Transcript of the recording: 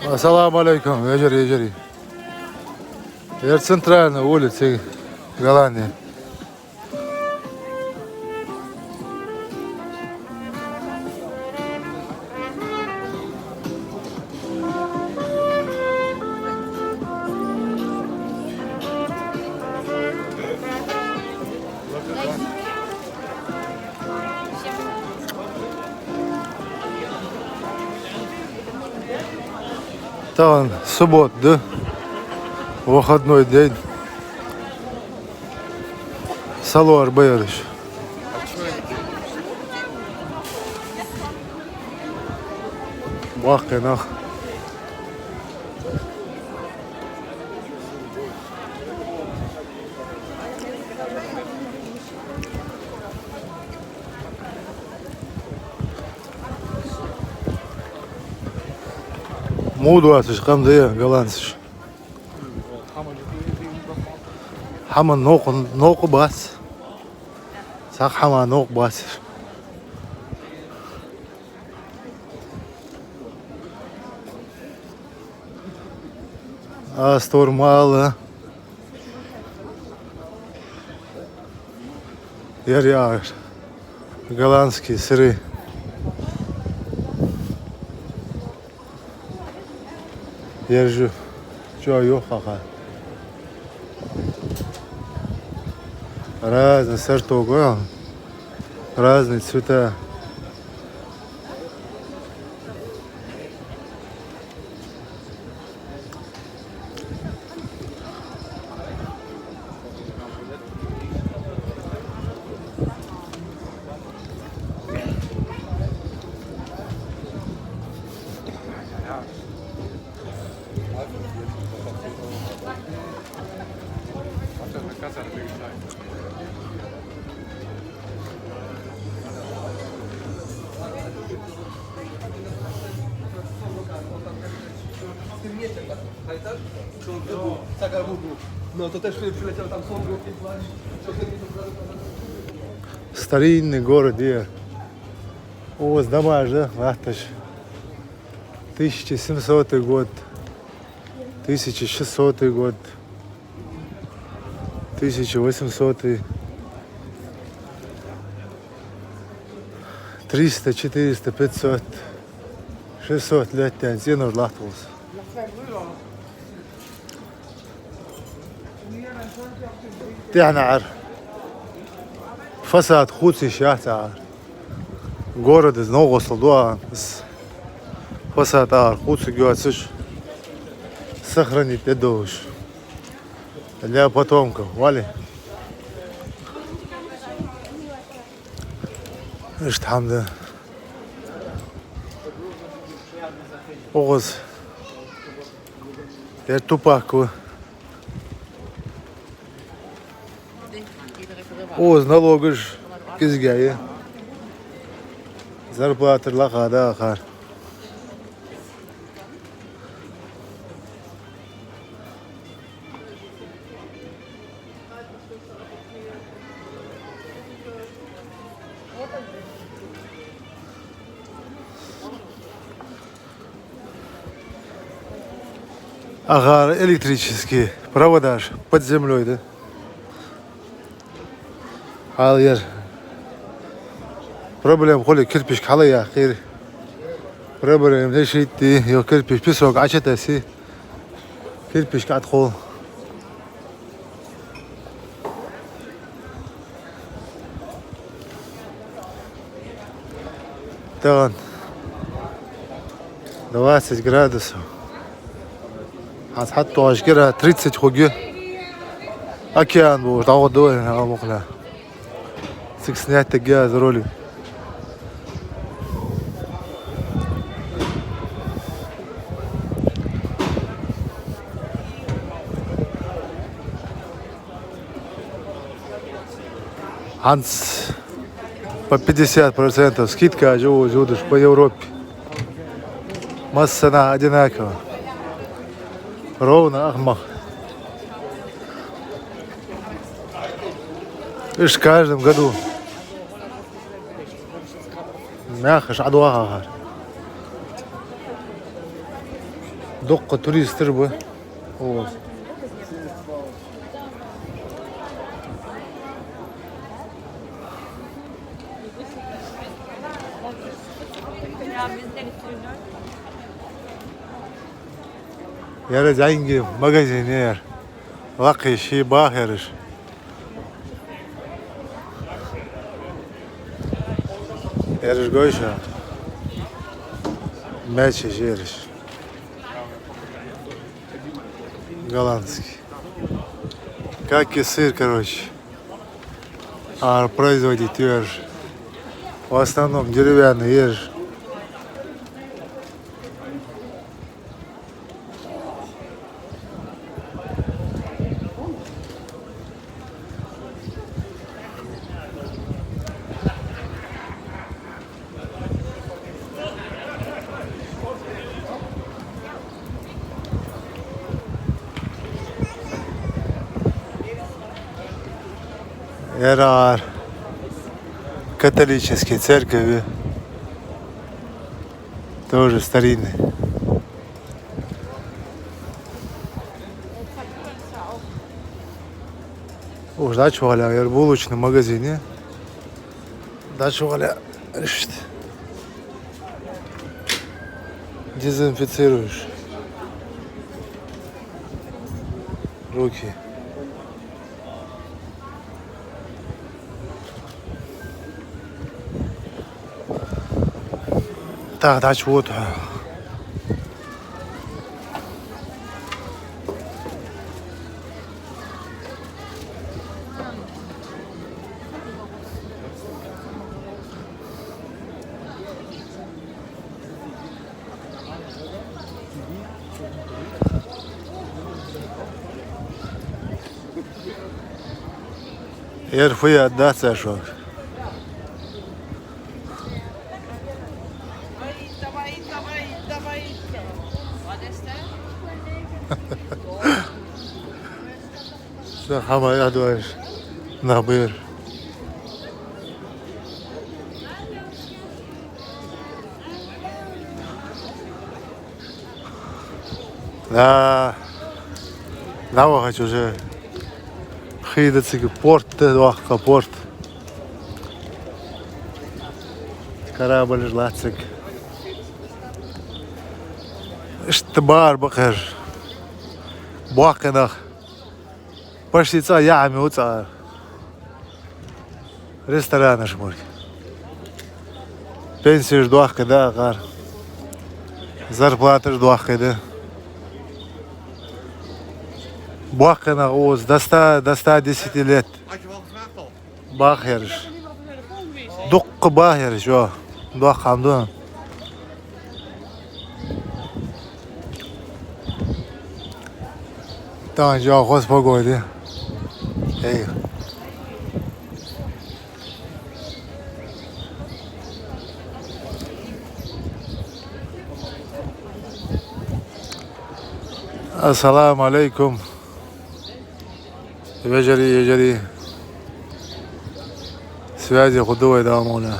Ассаламу алейкум, вечер. Я центральная улица Голландии. Там суббота, да? Выходной день. Салуар Байрыш. Бахкай нах. Муду атыш, камдая, голландсыш. Хама ноку бас. Сак хама нок бас. Астурмала. Яряр. Голландские сыры. Держу. Чё, ёхаха. Разный сортов, разные цвета. No to też przyleciał tam sąd. Старинный город, где у вас дома же, Ахташ. 1700 год, 1600 год, 1800, 300, 400, 500, 600 лет тянет лахтус. Тянар. Фасад худший шахтар. Город из нового солдуа. Фасад худший геоциш. Сохранить для душ. Для потомков. Вали. Иштамда. Оғыз. Я тупаку. Оғыз налогыш. Кізгайы. Зарплатыр лақада ақар. Агар электрический провода под землей, да? Алер. Проблем холи кирпич халая хир. Проблем решити, ё кирпич песок ачатаси. Кирпич катхол. Тан 20 градусов. А حتى اشكرها 30 خوجي океан بو تعود دول ها مقلا 6 تجاز رولي Ханс по 50% скидка живут по Европе. Масса одинаково. Ровно ахмах. Ишь, в каждом году. Мяхаш адуаха. Dokka turisttir bu. Oğuz. Yarı zengi magazin yer. Vakı şey bağ yarış. Yarış goşa. Meç yarış. Голландский. Как и сыр, короче. А производить ешь. В основном деревянный ешь. Эрар. Католические церкви. Тоже старинный. Уж дачу галя, я в булочном магазине. Дачу галя. Дезинфицируешь руки. Так, дачу вот. Ерфы отдаться шок. Sen havaya doğru nabır. Да, давай уже хидацик порт, двахка порт. Корабль жлацик. İşte bar bakır. Bakınaq. Başlıca yağmı uçar. Restoran şmur. Pensiya ждуахка да qar. Зарплата ждуахка да. Bakınaq oz до 110 лет. Bak yarış. Dokku bak yarış o. Doğa kandı. Там же охоз погоди. Эй. Ассаламу алейкум. Вежери, связи худой, да, моля.